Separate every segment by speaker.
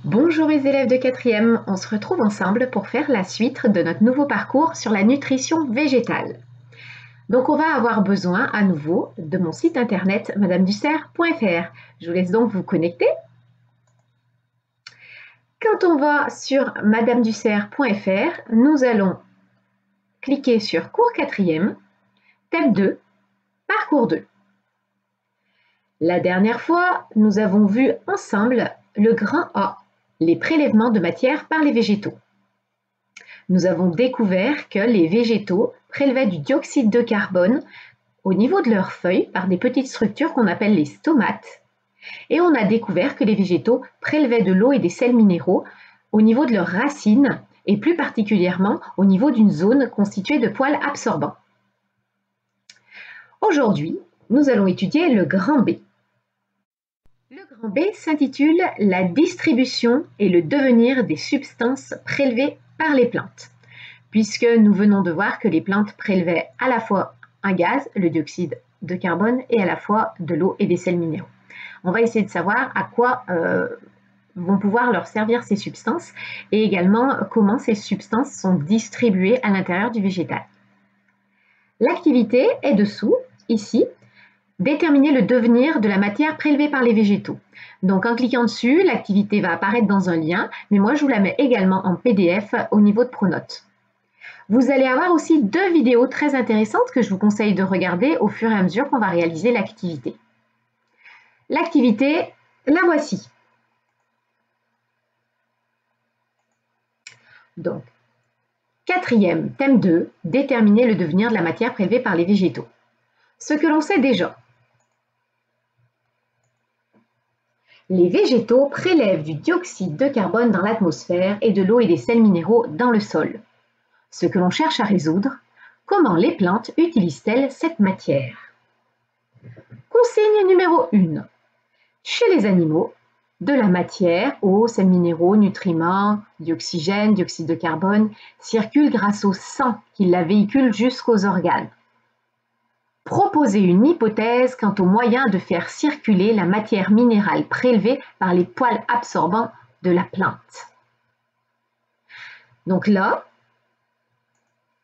Speaker 1: Bonjour mes élèves de 4e, on se retrouve ensemble pour faire la suite de notre nouveau parcours sur la nutrition végétale. Donc on va avoir besoin à nouveau de mon site internet madameduserre.fr. Je vous laisse donc vous connecter. Quand on va sur madameduserre.fr, nous allons cliquer sur cours 4e, thème 2, parcours 2. La dernière fois, nous avons vu ensemble le grand A, les prélèvements de matière par les végétaux. Nous avons découvert que les végétaux prélevaient du dioxyde de carbone au niveau de leurs feuilles par des petites structures qu'on appelle les stomates. Et on a découvert que les végétaux prélevaient de l'eau et des sels minéraux au niveau de leurs racines et plus particulièrement au niveau d'une zone constituée de poils absorbants. Aujourd'hui, nous allons étudier le grand B. Le grand B s'intitule « La distribution et le devenir des substances prélevées par les plantes », puisque nous venons de voir que les plantes prélevaient à la fois un gaz, le dioxyde de carbone, et à la fois de l'eau et des sels minéraux. On va essayer de savoir à quoi vont pouvoir leur servir ces substances et également comment ces substances sont distribuées à l'intérieur du végétal. L'activité est dessous, ici. Déterminer le devenir de la matière prélevée par les végétaux. Donc en cliquant dessus, l'activité va apparaître dans un lien, mais moi je vous la mets également en PDF au niveau de Pronote. Vous allez avoir aussi deux vidéos très intéressantes que je vous conseille de regarder au fur et à mesure qu'on va réaliser l'activité. L'activité, la voici. Donc, 4e, thème 2, déterminer le devenir de la matière prélevée par les végétaux. Ce que l'on sait déjà. Les végétaux prélèvent du dioxyde de carbone dans l'atmosphère et de l'eau et des sels minéraux dans le sol. Ce que l'on cherche à résoudre, comment les plantes utilisent-elles cette matière? Consigne numéro 1. Chez les animaux, de la matière, eau, sels minéraux, nutriments, dioxygène, dioxyde de carbone, circule grâce au sang qui la véhicule jusqu'aux organes. Proposer une hypothèse quant aux moyens de faire circuler la matière minérale prélevée par les poils absorbants de la plante. Donc là,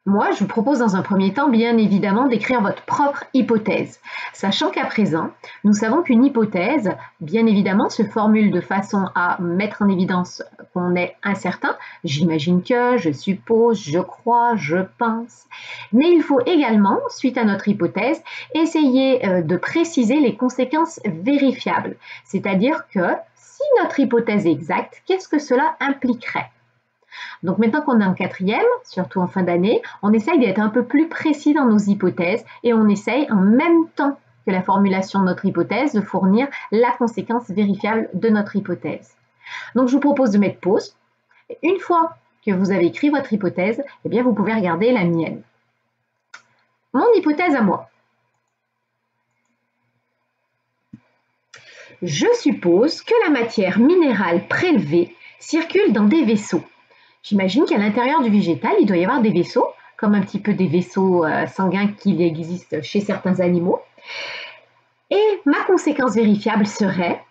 Speaker 1: moi, je vous propose dans un premier temps, bien évidemment, d'écrire votre propre hypothèse, sachant qu'à présent, nous savons qu'une hypothèse, bien évidemment, se formule de façon à mettre en évidence qu'on est incertain. J'imagine que, je suppose, je crois, je pense. Mais il faut également, suite à notre hypothèse, essayer de préciser les conséquences vérifiables. C'est-à-dire que si notre hypothèse est exacte, qu'est-ce que cela impliquerait ? Donc maintenant qu'on est en 4e, surtout en fin d'année, on essaye d'être un peu plus précis dans nos hypothèses et on essaye en même temps que la formulation de notre hypothèse de fournir la conséquence vérifiable de notre hypothèse. Donc je vous propose de mettre pause. Et une fois que vous avez écrit votre hypothèse, eh bien vous pouvez regarder la mienne. Mon hypothèse à moi. Je suppose que la matière minérale prélevée circule dans des vaisseaux. J'imagine qu'à l'intérieur du végétal, il doit y avoir des vaisseaux, comme un petit peu des vaisseaux sanguins qui existent chez certains animaux. Et ma conséquence vérifiable serait,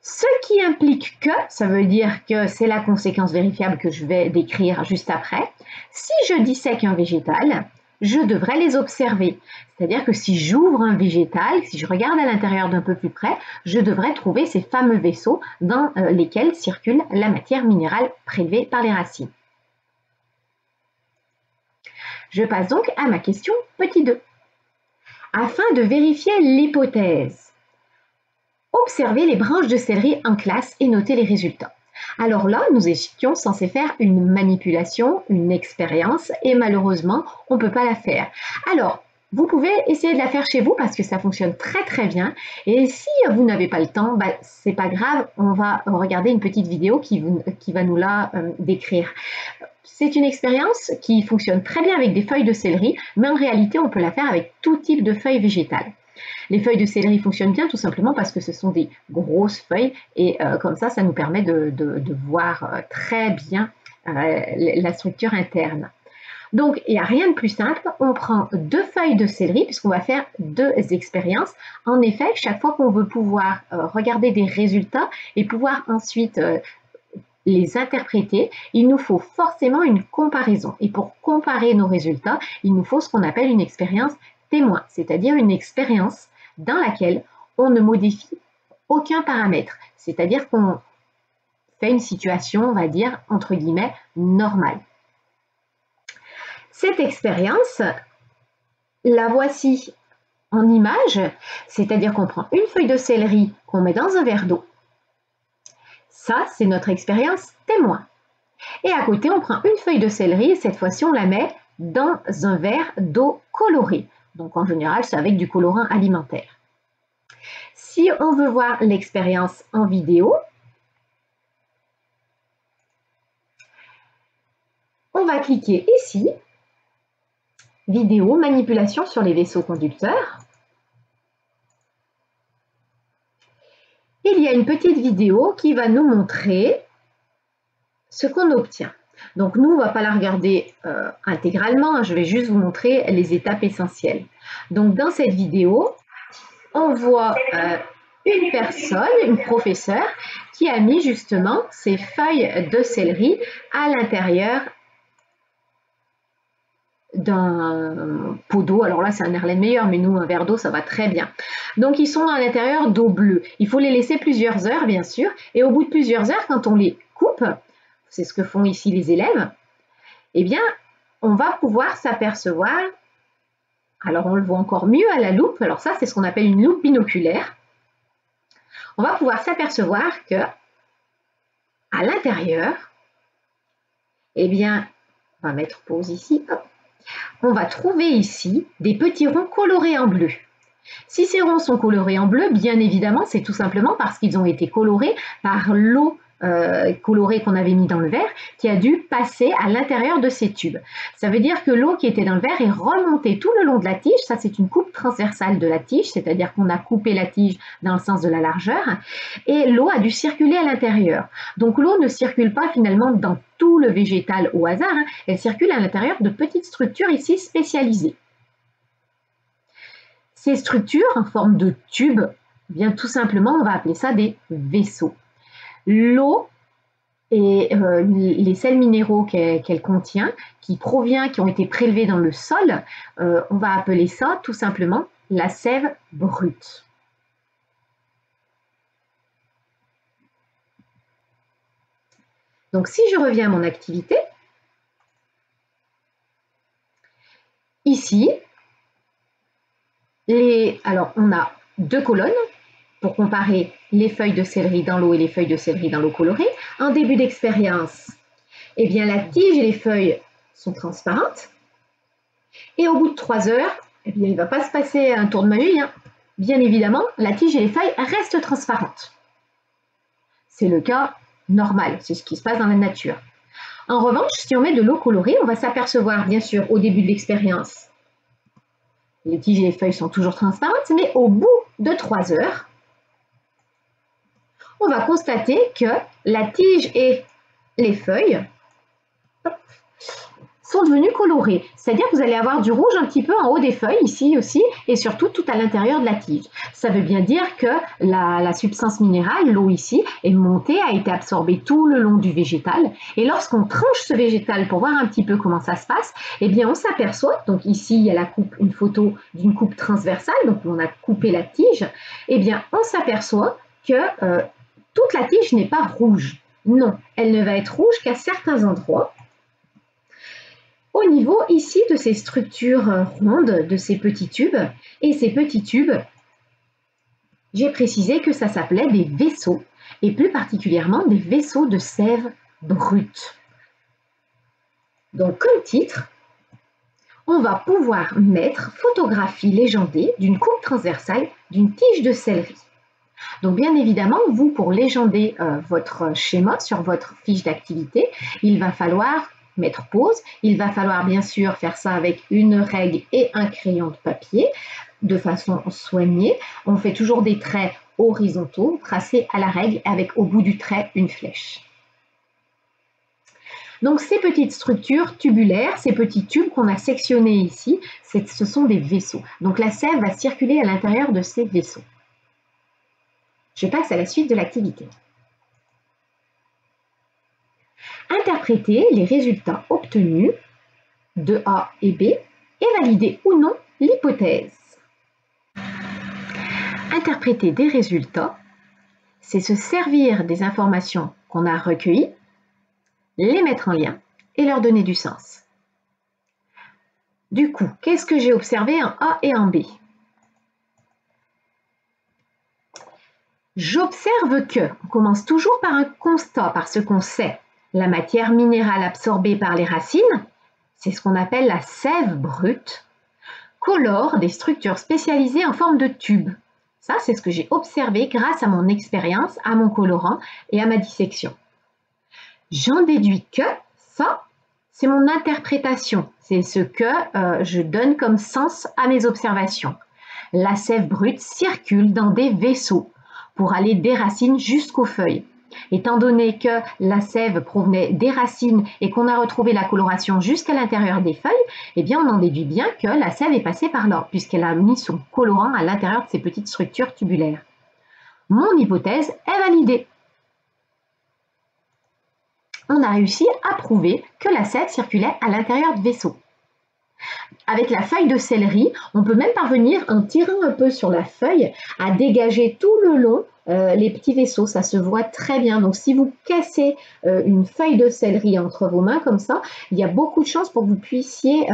Speaker 1: ce qui implique que, ça veut dire que c'est la conséquence vérifiable que je vais décrire juste après, si je dissèque un végétal, je devrais les observer. C'est-à-dire que si j'ouvre un végétal, si je regarde à l'intérieur d'un peu plus près, je devrais trouver ces fameux vaisseaux dans lesquels circule la matière minérale prélevée par les racines. Je passe donc à ma question petit 2. Afin de vérifier l'hypothèse, observez les branches de céleri en classe et notez les résultats. Alors là, nous étions censés faire une manipulation, une expérience, et malheureusement, on ne peut pas la faire. Alors, vous pouvez essayer de la faire chez vous parce que ça fonctionne très très bien. Et si vous n'avez pas le temps, c'est pas grave, on va regarder une petite vidéo qui va nous la décrire. C'est une expérience qui fonctionne très bien avec des feuilles de céleri, mais en réalité, on peut la faire avec tout type de feuilles végétales. Les feuilles de céleri fonctionnent bien tout simplement parce que ce sont des grosses feuilles et comme ça nous permet de voir très bien la structure interne. Donc, il n'y a rien de plus simple, on prend 2 feuilles de céleri puisqu'on va faire 2 expériences. En effet, chaque fois qu'on veut pouvoir regarder des résultats et pouvoir ensuite les interpréter, il nous faut forcément une comparaison. Et pour comparer nos résultats, il nous faut ce qu'on appelle une expérience témoin, c'est-à-dire une expérience dans laquelle on ne modifie aucun paramètre, c'est-à-dire qu'on fait une situation, on va dire, entre guillemets, normale. Cette expérience, la voici en image, c'est-à-dire qu'on prend une feuille de céleri qu'on met dans un verre d'eau. Ça, c'est notre expérience témoin. Et à côté, on prend une feuille de céleri et cette fois-ci, on la met dans un verre d'eau colorée. Donc en général, c'est avec du colorant alimentaire. Si on veut voir l'expérience en vidéo, on va cliquer ici, vidéo, manipulation sur les vaisseaux conducteurs. Il y a une petite vidéo qui va nous montrer ce qu'on obtient. Donc nous, on ne va pas la regarder intégralement, je vais juste vous montrer les étapes essentielles. Donc dans cette vidéo, on voit une personne, une professeure, qui a mis justement ses feuilles de céleri à l'intérieur d'un pot d'eau. Alors là, c'est un Erlen Meyer, mais nous, un verre d'eau, ça va très bien. Donc, ils sont à l'intérieur d'eau bleue. Il faut les laisser plusieurs heures, bien sûr. Et au bout de plusieurs heures, quand on les coupe, c'est ce que font ici les élèves, eh bien, on va pouvoir s'apercevoir, alors on le voit encore mieux à la loupe, alors ça, c'est ce qu'on appelle une loupe binoculaire. On va pouvoir s'apercevoir que à l'intérieur, eh bien, on va mettre pause ici, hop, on va trouver ici des petits ronds colorés en bleu. Si ces ronds sont colorés en bleu, bien évidemment, c'est tout simplement parce qu'ils ont été colorés par l'eau colorée qu'on avait mis dans le verre qui a dû passer à l'intérieur de ces tubes. Ça veut dire que l'eau qui était dans le verre est remontée tout le long de la tige. Ça, c'est une coupe transversale de la tige, c'est-à-dire qu'on a coupé la tige dans le sens de la largeur et l'eau a dû circuler à l'intérieur. Donc l'eau ne circule pas finalement dans tout le végétal au hasard, hein. Elle circule à l'intérieur de petites structures ici spécialisées. Ces structures en forme de tube, eh bien tout simplement, on va appeler ça des vaisseaux. L'eau et les sels minéraux qu'elle contient, qui ont été prélevés dans le sol, on va appeler ça tout simplement la sève brute. Donc si je reviens à mon activité, ici, alors on a deux colonnes pour comparer les feuilles de céleri dans l'eau et les feuilles de céleri dans l'eau colorée. En début d'expérience, eh bien la tige et les feuilles sont transparentes. Et au bout de 3 heures, eh bien, il ne va pas se passer un tour de magie, hein. Bien évidemment, la tige et les feuilles restent transparentes. C'est le cas normal, c'est ce qui se passe dans la nature. En revanche, si on met de l'eau colorée, on va s'apercevoir, bien sûr, au début de l'expérience, les tiges et les feuilles sont toujours transparentes, mais au bout de 3 heures, on va constater que la tige et les feuilles sont devenues colorées. C'est-à-dire que vous allez avoir du rouge un petit peu en haut des feuilles, ici aussi, et surtout tout à l'intérieur de la tige. Ça veut bien dire que la substance minérale, l'eau ici, est montée, a été absorbée tout le long du végétal. Et lorsqu'on tranche ce végétal pour voir un petit peu comment ça se passe, eh bien on s'aperçoit, donc ici il y a une photo d'une coupe transversale, donc on a coupé la tige, eh bien on s'aperçoit que toute la tige n'est pas rouge. Non, elle ne va être rouge qu'à certains endroits. Au niveau ici de ces structures rondes, de ces petits tubes, et ces petits tubes, j'ai précisé que ça s'appelait des vaisseaux, et plus particulièrement des vaisseaux de sève brute. Donc comme titre, on va pouvoir mettre photographie légendée d'une coupe transversale d'une tige de céleri. Donc bien évidemment, vous, pour légender votre schéma sur votre fiche d'activité, il va falloir mettre pause. Il va falloir bien sûr faire ça avec une règle et un crayon de papier de façon soignée. On fait toujours des traits horizontaux tracés à la règle avec au bout du trait une flèche. Donc ces petites structures tubulaires, ces petits tubes qu'on a sectionnés ici, ce sont des vaisseaux. Donc la sève va circuler à l'intérieur de ces vaisseaux. Je passe à la suite de l'activité. Interpréter les résultats obtenus de A et B et valider ou non l'hypothèse. Interpréter des résultats, c'est se servir des informations qu'on a recueillies, les mettre en lien et leur donner du sens. Du coup, qu'est-ce que j'ai observé en A et en B? J'observe que, on commence toujours par un constat, parce qu'on sait, la matière minérale absorbée par les racines, c'est ce qu'on appelle la sève brute, colore des structures spécialisées en forme de tube. Ça, c'est ce que j'ai observé grâce à mon expérience, à mon colorant et à ma dissection. J'en déduis que ça, c'est mon interprétation, c'est ce que je donne comme sens à mes observations. La sève brute circule dans des vaisseaux pour aller des racines jusqu'aux feuilles. Étant donné que la sève provenait des racines et qu'on a retrouvé la coloration jusqu'à l'intérieur des feuilles, eh bien on en déduit bien que la sève est passée par là, puisqu'elle a mis son colorant à l'intérieur de ces petites structures tubulaires. Mon hypothèse est validée. On a réussi à prouver que la sève circulait à l'intérieur de vaisseaux. Avec la feuille de céleri, on peut même parvenir, en tirant un peu sur la feuille, à dégager tout le long les petits vaisseaux. Ça se voit très bien. Donc, si vous cassez une feuille de céleri entre vos mains comme ça, il y a beaucoup de chances pour que vous puissiez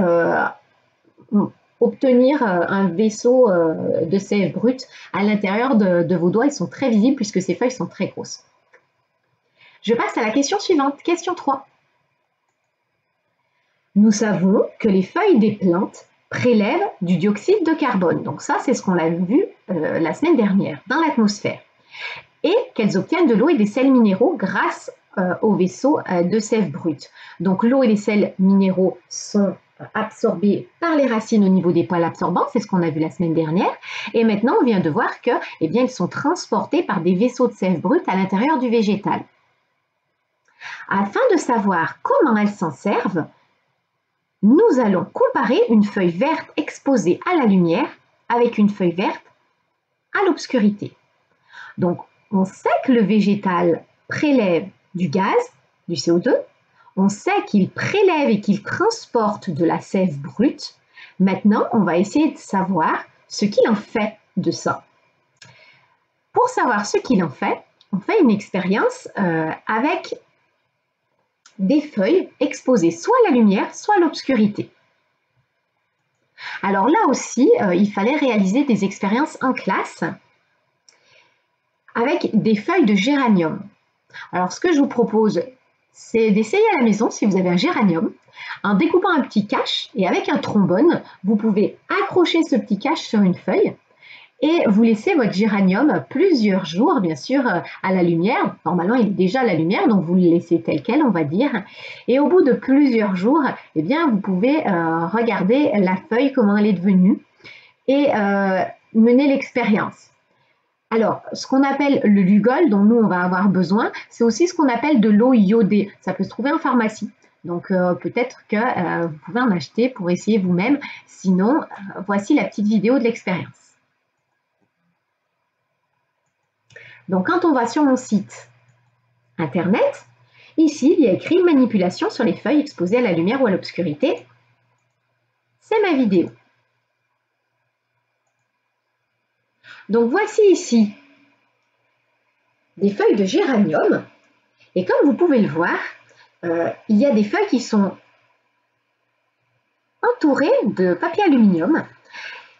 Speaker 1: obtenir un vaisseau de sève brute à l'intérieur de vos doigts. Ils sont très visibles puisque ces feuilles sont très grosses. Je passe à la question suivante, question 3. Nous savons que les feuilles des plantes prélèvent du dioxyde de carbone. Donc ça, c'est ce qu'on a vu la semaine dernière dans l'atmosphère. Et qu'elles obtiennent de l'eau et des sels minéraux grâce aux vaisseaux de sève brute. Donc l'eau et les sels minéraux sont absorbés par les racines au niveau des poils absorbants, c'est ce qu'on a vu la semaine dernière. Et maintenant, on vient de voir que, eh bien, ils sont transportés par des vaisseaux de sève brute à l'intérieur du végétal. Afin de savoir comment elles s'en servent, nous allons comparer une feuille verte exposée à la lumière avec une feuille verte à l'obscurité. Donc, on sait que le végétal prélève du gaz, du CO2. On sait qu'il prélève et qu'il transporte de la sève brute. Maintenant, on va essayer de savoir ce qu'il en fait de ça. Pour savoir ce qu'il en fait, on fait une expérience avec des feuilles exposées soit à la lumière, soit à l'obscurité. Alors là aussi, il fallait réaliser des expériences en classe avec des feuilles de géranium. Alors ce que je vous propose, c'est d'essayer à la maison, si vous avez un géranium, en découpant un petit cache et avec un trombone, vous pouvez accrocher ce petit cache sur une feuille et vous laissez votre géranium plusieurs jours, bien sûr, à la lumière. Normalement, il est déjà à la lumière, donc vous le laissez tel quel, on va dire. Et au bout de plusieurs jours, eh bien, vous pouvez regarder la feuille, comment elle est devenue, et mener l'expérience. Alors, ce qu'on appelle le Lugol, dont nous, on va avoir besoin, c'est aussi ce qu'on appelle de l'eau iodée. Ça peut se trouver en pharmacie. Donc, peut-être que vous pouvez en acheter pour essayer vous-même. Sinon, voici la petite vidéo de l'expérience. Donc, quand on va sur mon site internet, ici, il y a écrit manipulation sur les feuilles exposées à la lumière ou à l'obscurité. C'est ma vidéo. Donc, voici ici des feuilles de géranium. Et comme vous pouvez le voir, il y a des feuilles qui sont entourées de papier aluminium.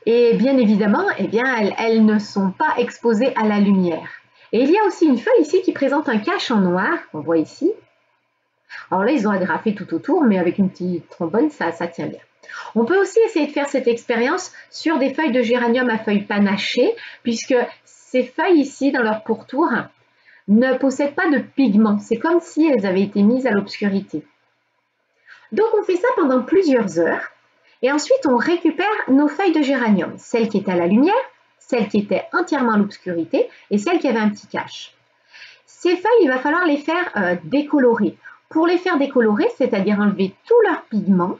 Speaker 1: Et bien évidemment, eh bien, elles ne sont pas exposées à la lumière. Et il y a aussi une feuille ici qui présente un cache en noir, on voit ici. Alors là, ils ont agrafé tout autour, mais avec une petite trombone, ça tient bien. On peut aussi essayer de faire cette expérience sur des feuilles de géranium à feuilles panachées, puisque ces feuilles ici, dans leur pourtour, ne possèdent pas de pigments. C'est comme si elles avaient été mises à l'obscurité. Donc on fait ça pendant plusieurs heures, et ensuite on récupère nos feuilles de géranium, celles qui étaient à la lumière, celles qui étaient entièrement à l'obscurité et celles qui avaient un petit cache. Ces feuilles, il va falloir les faire décolorer. Pour les faire décolorer, c'est-à-dire enlever tous leurs pigments,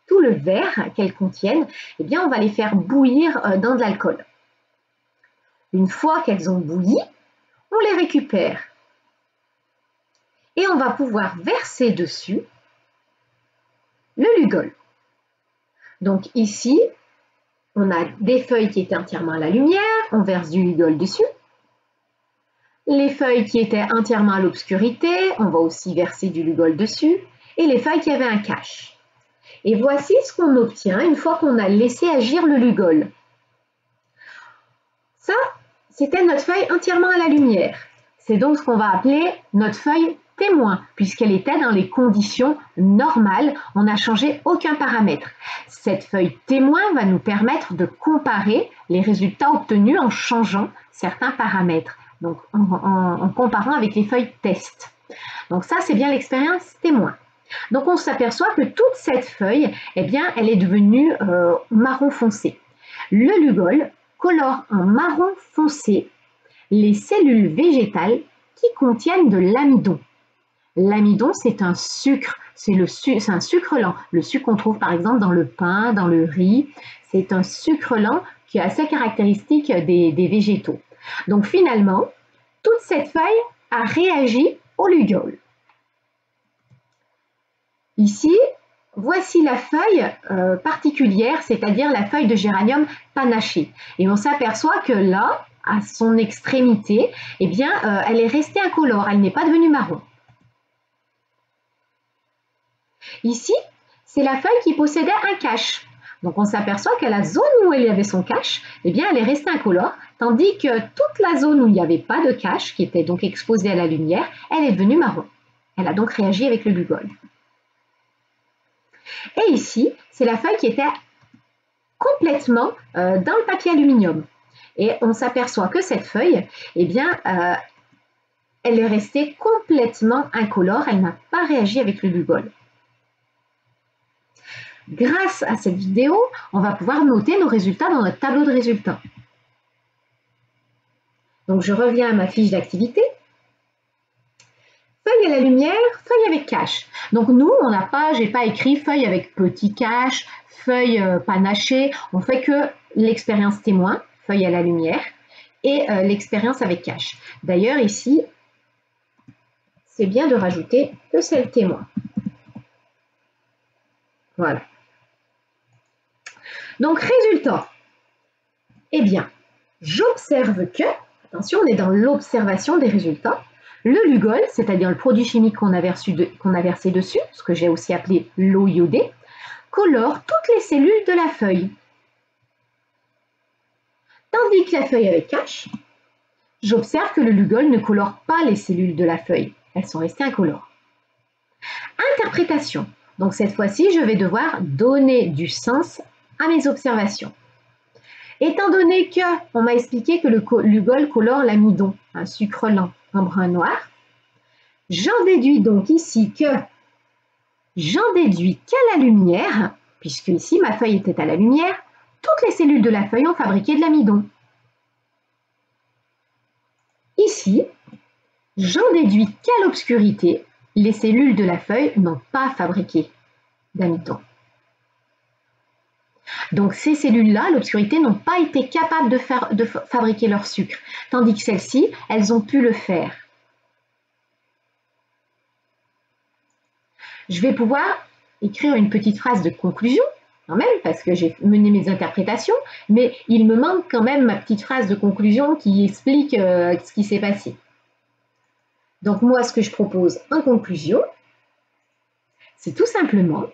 Speaker 1: tout le vert qu'elles contiennent, eh bien on va les faire bouillir dans de l'alcool. Une fois qu'elles ont bouilli, on les récupère. et on va pouvoir verser dessus le Lugol. Donc ici, on a des feuilles qui étaient entièrement à la lumière, on verse du Lugol dessus. Les feuilles qui étaient entièrement à l'obscurité, on va aussi verser du Lugol dessus. Et les feuilles qui avaient un cache. Et voici ce qu'on obtient une fois qu'on a laissé agir le Lugol. Ça, c'était notre feuille entièrement à la lumière. C'est donc ce qu'on va appeler notre feuille témoin, puisqu'elle était dans les conditions normales, on n'a changé aucun paramètre. Cette feuille témoin va nous permettre de comparer les résultats obtenus en changeant certains paramètres, donc en comparant avec les feuilles test. Donc ça, c'est bien l'expérience témoin. Donc on s'aperçoit que toute cette feuille, eh bien, elle est devenue marron foncé. Le Lugol colore en marron foncé les cellules végétales qui contiennent de l'amidon. L'amidon, c'est un sucre, c'est un sucre lent. Le sucre qu'on trouve par exemple dans le pain, dans le riz, c'est un sucre lent qui est assez caractéristique des végétaux. Donc finalement, toute cette feuille a réagi au Lugol. Ici, voici la feuille particulière, c'est-à-dire la feuille de géranium panachée. Et on s'aperçoit que là, à son extrémité, eh bien, elle est restée incolore, elle n'est pas devenue marron. Ici, c'est la feuille qui possédait un cache. Donc on s'aperçoit qu'à la zone où il y avait son cache, eh bien, elle est restée incolore, tandis que toute la zone où il n'y avait pas de cache, qui était donc exposée à la lumière, elle est devenue marron. Elle a donc réagi avec le Lugol. Et ici, c'est la feuille qui était complètement dans le papier aluminium. Et on s'aperçoit que cette feuille, eh bien, elle est restée complètement incolore, elle n'a pas réagi avec le Lugol. Grâce à cette vidéo, on va pouvoir noter nos résultats dans notre tableau de résultats. Donc je reviens à ma fiche d'activité. Feuille à la lumière, feuille avec cache. Donc nous, j'ai pas écrit feuille avec petit cache, feuille panachée. On fait que l'expérience témoin, feuille à la lumière, et l'expérience avec cache. D'ailleurs ici, c'est bien de rajouter que c'est le témoin. Voilà. Donc résultat. Eh bien, j'observe que, attention, on est dans l'observation des résultats. Le Lugol, c'est-à-dire le produit chimique qu'on a versé dessus, ce que j'ai aussi appelé l'eau iodée, colore toutes les cellules de la feuille. Tandis que la feuille avec cache, j'observe que le Lugol ne colore pas les cellules de la feuille. Elles sont restées incolores. Interprétation. Donc cette fois-ci, je vais devoir donner du sens à mes observations. Étant donné qu'on m'a expliqué que le Lugol colore l'amidon, un sucre lent en brun noir, j'en déduis donc ici qu'à la lumière, puisque ici ma feuille était à la lumière, toutes les cellules de la feuille ont fabriqué de l'amidon. Ici, j'en déduis qu'à l'obscurité, les cellules de la feuille n'ont pas fabriqué d'amidon. Donc ces cellules-là, à l'obscurité, n'ont pas été capables de fabriquer leur sucre, tandis que celles-ci, elles ont pu le faire. Je vais pouvoir écrire une petite phrase de conclusion, quand même, parce que j'ai mené mes interprétations, mais il me manque quand même ma petite phrase de conclusion qui explique ce qui s'est passé. Donc moi, ce que je propose en conclusion, c'est tout simplement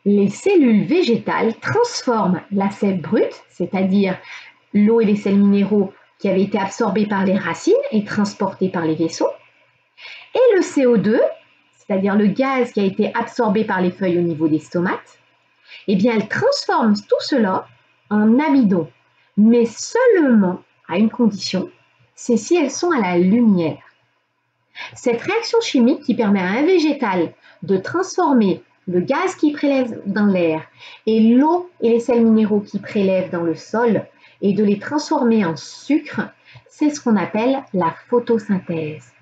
Speaker 1: les cellules végétales transforment la sève brute, c'est-à-dire l'eau et les sels minéraux qui avaient été absorbés par les racines et transportés par les vaisseaux, et le CO2, c'est-à-dire le gaz qui a été absorbé par les feuilles au niveau des stomates, eh bien elles transforment tout cela en amidon, mais seulement à une condition, c'est si elles sont à la lumière. Cette réaction chimique qui permet à un végétal de transformer le gaz qui prélève dans l'air et l'eau et les sels minéraux qui prélèvent dans le sol et de les transformer en sucre, c'est ce qu'on appelle la photosynthèse.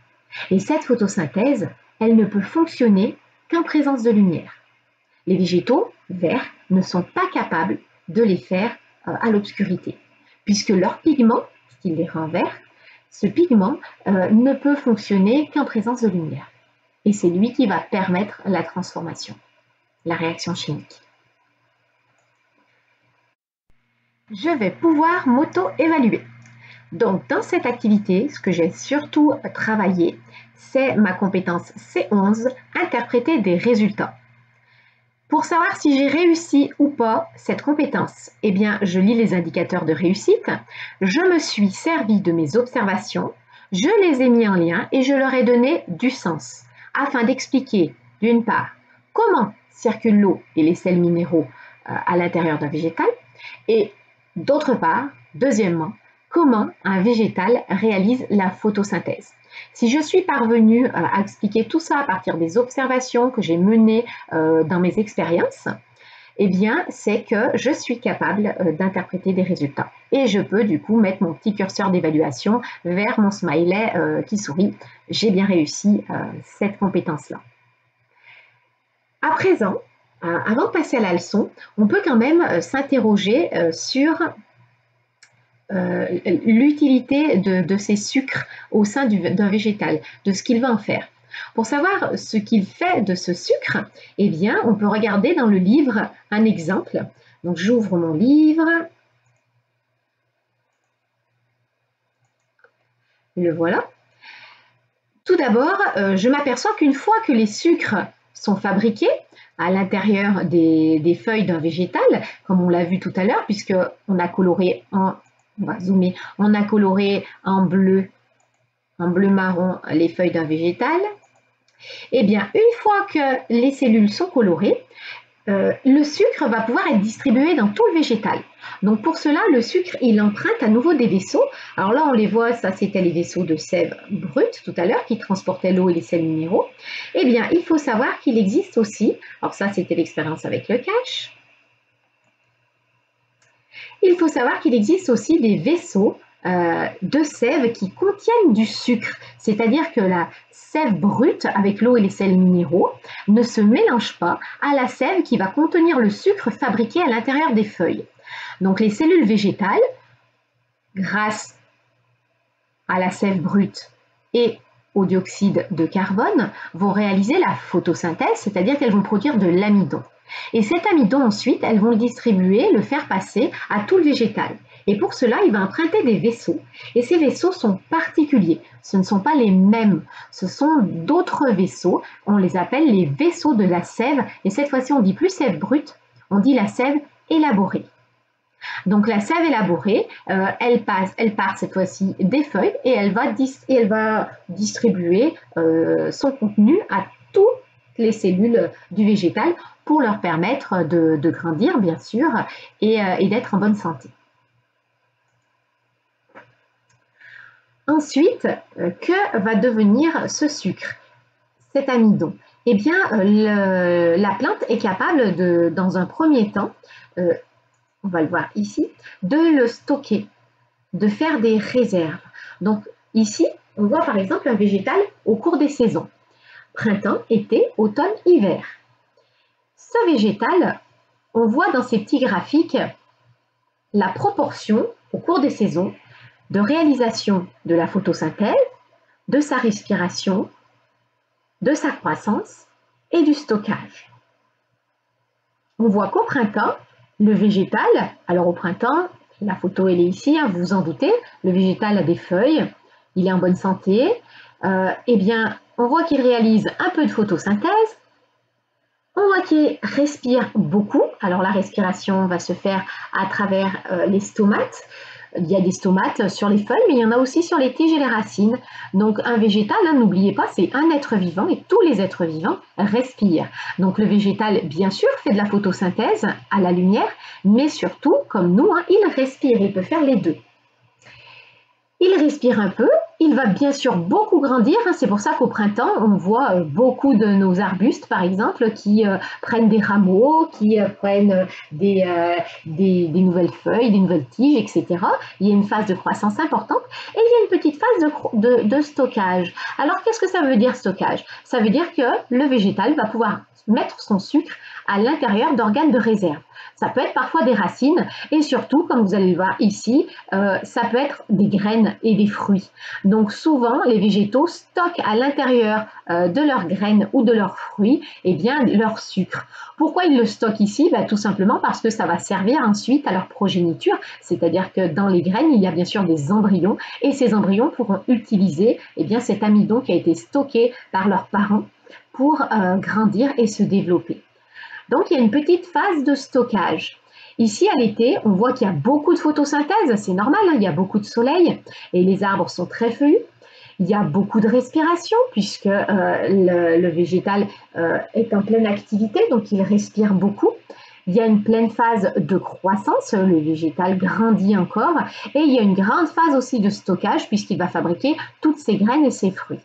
Speaker 1: Et cette photosynthèse, elle ne peut fonctionner qu'en présence de lumière. Les végétaux verts ne sont pas capables de les faire à l'obscurité, puisque leur pigment, ce qui les rend verts, ce pigment ne peut fonctionner qu'en présence de lumière. et c'est lui qui va permettre la transformation, la réaction chimique. Je vais pouvoir m'auto-évaluer. Donc, dans cette activité, ce que j'ai surtout travaillé, c'est ma compétence C11, interpréter des résultats. Pour savoir si j'ai réussi ou pas cette compétence, eh bien, je lis les indicateurs de réussite, je me suis servi de mes observations, je les ai mis en lien et je leur ai donné du sens, afin d'expliquer, d'une part, comment circulent l'eau et les sels minéraux à l'intérieur d'un végétal, et d'autre part, deuxièmement, comment un végétal réalise la photosynthèse. Si je suis parvenue à expliquer tout ça à partir des observations que j'ai menées dans mes expériences, eh bien, c'est que je suis capable d'interpréter des résultats. Et je peux du coup mettre mon petit curseur d'évaluation vers mon smiley qui sourit. J'ai bien réussi cette compétence-là. À présent, avant de passer à la leçon, on peut quand même s'interroger sur l'utilité de ces sucres au sein d'un végétal, de ce qu'il va en faire. Pour savoir ce qu'il fait de ce sucre, eh bien, on peut regarder dans le livre un exemple. Donc, j'ouvre mon livre. Le voilà. Tout d'abord, je m'aperçois qu'une fois que les sucres sont fabriqués à l'intérieur des feuilles d'un végétal, comme on l'a vu tout à l'heure, puisqu'on a coloré on va zoomer, on a coloré en bleu marron les feuilles d'un végétal. Eh bien, une fois que les cellules sont colorées, le sucre va pouvoir être distribué dans tout le végétal. Donc pour cela, le sucre, il emprunte à nouveau des vaisseaux. Alors là, on les voit, ça c'était les vaisseaux de sève brute tout à l'heure qui transportaient l'eau et les sels minéraux. Eh bien, il faut savoir qu'il existe aussi, alors ça c'était l'expérience avec le cache, il faut savoir qu'il existe aussi des vaisseaux de sève qui contiennent du sucre, c'est-à-dire que la sève brute avec l'eau et les sels minéraux ne se mélange pas à la sève qui va contenir le sucre fabriqué à l'intérieur des feuilles. Donc les cellules végétales, grâce à la sève brute et au dioxyde de carbone, vont réaliser la photosynthèse, c'est-à-dire qu'elles vont produire de l'amidon. Et cet amidon, ensuite, elles vont le distribuer, le faire passer à tout le végétal. Et pour cela, il va emprunter des vaisseaux. Et ces vaisseaux sont particuliers. Ce ne sont pas les mêmes. Ce sont d'autres vaisseaux. On les appelle les vaisseaux de la sève. Et cette fois-ci, on ne dit plus sève brute, on dit la sève élaborée. Donc la sève élaborée, elle part cette fois-ci des feuilles et elle va distribuer son contenu à toutes les cellules du végétal pour leur permettre de grandir, bien sûr, et d'être en bonne santé. Ensuite, que va devenir ce sucre, cet amidon? Eh bien, la plante est capable, dans un premier temps, on va le voir ici, de le stocker, de faire des réserves. Donc ici, on voit par exemple un végétal au cours des saisons. Printemps, été, automne, hiver. Ce végétal, on voit dans ces petits graphiques la proportion au cours des saisons de réalisation de la photosynthèse, de sa respiration, de sa croissance et du stockage. On voit qu'au printemps, le végétal, alors au printemps, la photo elle est ici, vous vous en doutez, le végétal a des feuilles, il est en bonne santé, eh bien on voit qu'il réalise un peu de photosynthèse, on voit qu'il respire beaucoup, alors la respiration va se faire à travers les stomates. Il y a des stomates sur les feuilles, mais il y en a aussi sur les tiges et les racines. Donc un végétal, n'oubliez pas, c'est un être vivant et tous les êtres vivants respirent. Donc le végétal, bien sûr, fait de la photosynthèse à la lumière, mais surtout, comme nous, il respire, il peut faire les deux. Il respire un peu, il va bien sûr beaucoup grandir, c'est pour ça qu'au printemps, on voit beaucoup de nos arbustes, par exemple, qui prennent des rameaux, qui prennent des nouvelles feuilles, des nouvelles tiges, etc. Il y a une phase de croissance importante et il y a une petite phase de stockage. Alors, qu'est-ce que ça veut dire stockage? Ça veut dire que le végétal va pouvoir mettre son sucre à l'intérieur d'organes de réserve. Ça peut être parfois des racines et surtout, comme vous allez le voir ici, ça peut être des graines et des fruits. Donc, Donc souvent, les végétaux stockent à l'intérieur de leurs graines ou de leurs fruits leur sucre. Pourquoi ils le stockent ici? Tout simplement parce que ça va servir ensuite à leur progéniture, c'est-à-dire que dans les graines, il y a bien sûr des embryons et ces embryons pourront utiliser cet amidon qui a été stocké par leurs parents pour grandir et se développer. Donc il y a une petite phase de stockage. Ici, à l'été, on voit qu'il y a beaucoup de photosynthèse, c'est normal, hein, il y a beaucoup de soleil et les arbres sont très feuillus. Il y a beaucoup de respiration puisque le végétal est en pleine activité, donc il respire beaucoup. Il y a une pleine phase de croissance, le végétal grandit encore, et il y a une grande phase aussi de stockage puisqu'il va fabriquer toutes ses graines et ses fruits.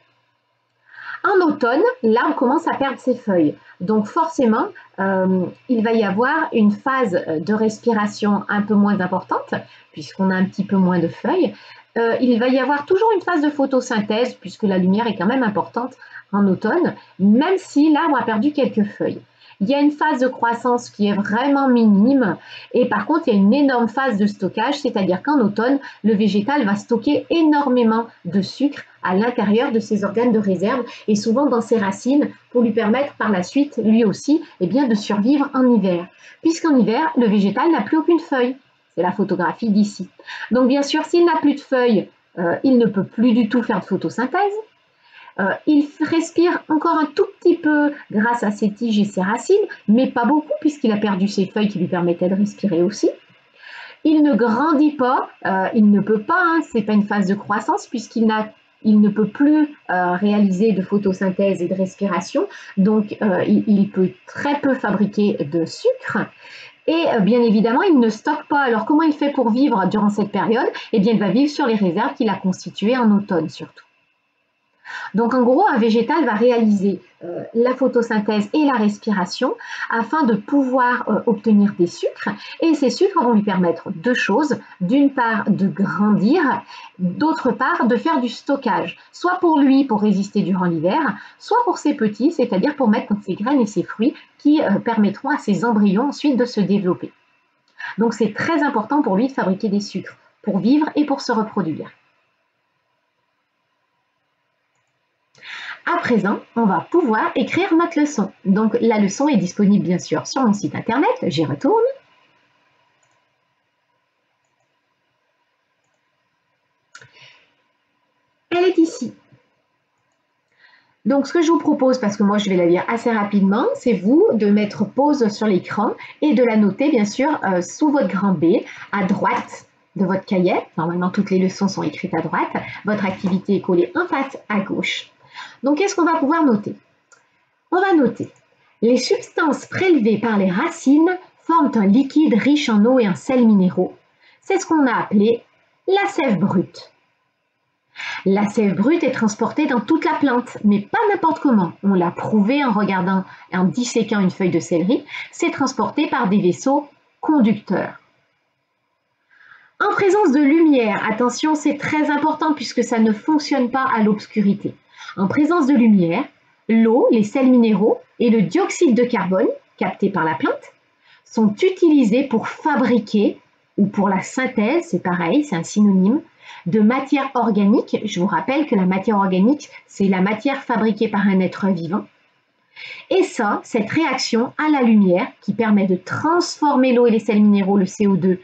Speaker 1: En automne, l'arbre commence à perdre ses feuilles. Donc forcément, il va y avoir une phase de respiration un peu moins importante, puisqu'on a un petit peu moins de feuilles. Il va y avoir toujours une phase de photosynthèse, puisque la lumière est quand même importante en automne, même si l'arbre a perdu quelques feuilles. Il y a une phase de croissance qui est vraiment minime et par contre, il y a une énorme phase de stockage, c'est-à-dire qu'en automne, le végétal va stocker énormément de sucre à l'intérieur de ses organes de réserve et souvent dans ses racines pour lui permettre par la suite, lui aussi, de survivre en hiver. Puisqu'en hiver, le végétal n'a plus aucune feuille. C'est la photographie d'ici. Donc bien sûr, s'il n'a plus de feuilles, il ne peut plus du tout faire de photosynthèse. Il respire encore un tout petit peu grâce à ses tiges et ses racines, mais pas beaucoup puisqu'il a perdu ses feuilles qui lui permettaient de respirer aussi. Il ne grandit pas, il ne peut pas, hein, c'est pas une phase de croissance puisqu'il ne peut plus réaliser de photosynthèse et de respiration, donc il peut très peu fabriquer de sucre. Et bien évidemment, il ne stocke pas. Alors comment il fait pour vivre durant cette période? Il va vivre sur les réserves qu'il a constituées en automne surtout. Donc en gros, un végétal va réaliser la photosynthèse et la respiration afin de pouvoir obtenir des sucres. Et ces sucres vont lui permettre deux choses. D'une part, de grandir, d'autre part, de faire du stockage, soit pour lui, pour résister durant l'hiver, soit pour ses petits, c'est-à-dire pour mettre ses graines et ses fruits qui permettront à ses embryons ensuite de se développer. Donc c'est très important pour lui de fabriquer des sucres pour vivre et pour se reproduire. À présent, on va pouvoir écrire notre leçon. Donc la leçon est disponible bien sûr sur mon site internet, j'y retourne. Elle est ici. Donc ce que je vous propose, parce que moi je vais la lire assez rapidement, c'est vous de mettre pause sur l'écran et de la noter bien sûr sous votre grand B, à droite de votre cahier. Normalement toutes les leçons sont écrites à droite. Votre activité est collée en face à gauche. Donc, qu'est-ce qu'on va pouvoir noter? On va noter les substances prélevées par les racines forment un liquide riche en eau et en sels minéraux. C'est ce qu'on a appelé la sève brute. La sève brute est transportée dans toute la plante, mais pas n'importe comment. On l'a prouvé en regardant, en disséquant une feuille de céleri. C'est transporté par des vaisseaux conducteurs. En présence de lumière, attention, c'est très important puisque ça ne fonctionne pas à l'obscurité. En présence de lumière, l'eau, les sels minéraux et le dioxyde de carbone, capté par la plante, sont utilisés pour fabriquer, ou pour la synthèse, c'est pareil, c'est un synonyme, de matière organique. Je vous rappelle que la matière organique, c'est la matière fabriquée par un être vivant. Et ça, cette réaction à la lumière qui permet de transformer l'eau et les sels minéraux, le CO2,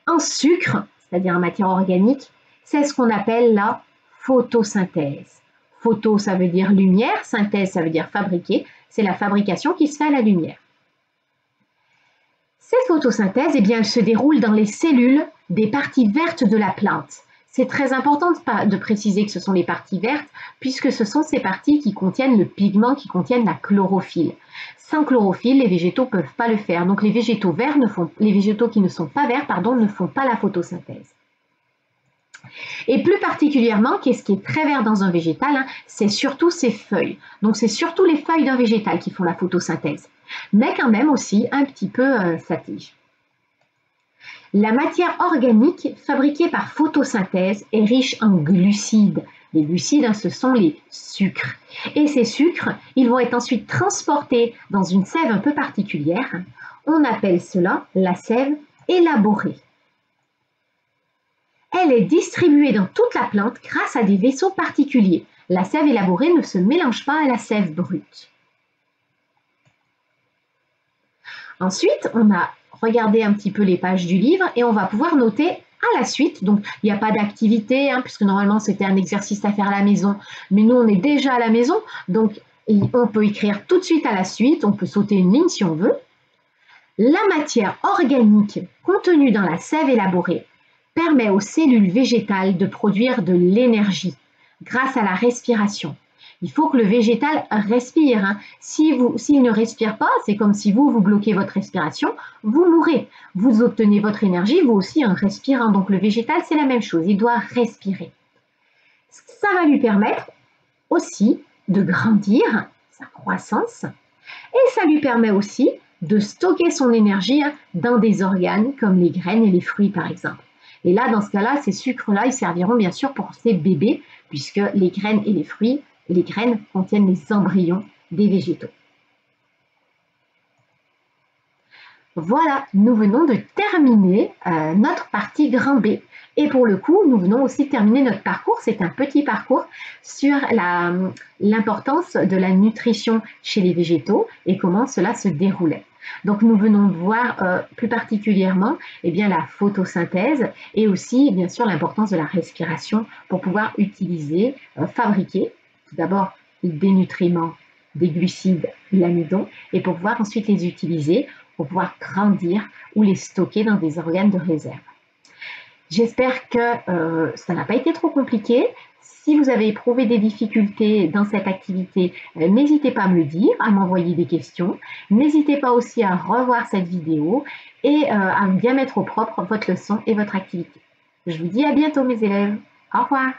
Speaker 1: en sucre, c'est-à-dire en matière organique, c'est ce qu'on appelle la photosynthèse. Photo, ça veut dire lumière, synthèse, ça veut dire fabriquer, c'est la fabrication qui se fait à la lumière. Cette photosynthèse, elle se déroule dans les cellules des parties vertes de la plante. C'est très important de préciser que ce sont les parties vertes, puisque ce sont ces parties qui contiennent le pigment, qui contiennent la chlorophylle. Sans chlorophylle, les végétaux ne peuvent pas le faire. Donc les végétaux qui ne sont pas verts, ne font pas la photosynthèse. Et plus particulièrement, qu'est-ce qui est très vert dans un végétal, c'est surtout ses feuilles. Donc c'est surtout les feuilles d'un végétal qui font la photosynthèse, mais quand même aussi un petit peu sa tige. La matière organique fabriquée par photosynthèse est riche en glucides. Les glucides, ce sont les sucres. Et ces sucres, ils vont être ensuite transportés dans une sève un peu particulière. On appelle cela la sève élaborée. Elle est distribuée dans toute la plante grâce à des vaisseaux particuliers. La sève élaborée ne se mélange pas à la sève brute. Ensuite, on a regardé un petit peu les pages du livre et on va pouvoir noter à la suite. Donc, il n'y a pas d'activité, puisque normalement, c'était un exercice à faire à la maison. Mais nous, on est déjà à la maison, donc on peut écrire tout de suite à la suite. On peut sauter une ligne si on veut. La matière organique contenue dans la sève élaborée permet aux cellules végétales de produire de l'énergie grâce à la respiration. Il faut que le végétal respire. S'il ne respire pas, c'est comme si vous bloquez votre respiration, vous mourrez. Vous obtenez votre énergie, vous aussi, en respirant. Donc le végétal, c'est la même chose, il doit respirer. Ça va lui permettre aussi de grandir, sa croissance, et ça lui permet aussi de stocker son énergie dans des organes comme les graines et les fruits, par exemple. Et là, dans ce cas-là, ces sucres-là, ils serviront bien sûr pour ces bébés, puisque les graines et les fruits, les graines contiennent les embryons des végétaux. Voilà, nous venons de terminer notre partie grand B. Et pour le coup, nous venons aussi de terminer notre parcours. C'est un petit parcours sur l'importance de la nutrition chez les végétaux et comment cela se déroulait. Donc, nous venons de voir plus particulièrement la photosynthèse et aussi, bien sûr, l'importance de la respiration pour pouvoir utiliser, fabriquer, tout d'abord, des nutriments, des glucides, l'amidon, et pour pouvoir ensuite les utiliser pour pouvoir grandir ou les stocker dans des organes de réserve. J'espère que ça n'a pas été trop compliqué. Si vous avez éprouvé des difficultés dans cette activité, n'hésitez pas à me le dire, à m'envoyer des questions. N'hésitez pas aussi à revoir cette vidéo et à bien mettre au propre votre leçon et votre activité. Je vous dis à bientôt mes élèves. Au revoir.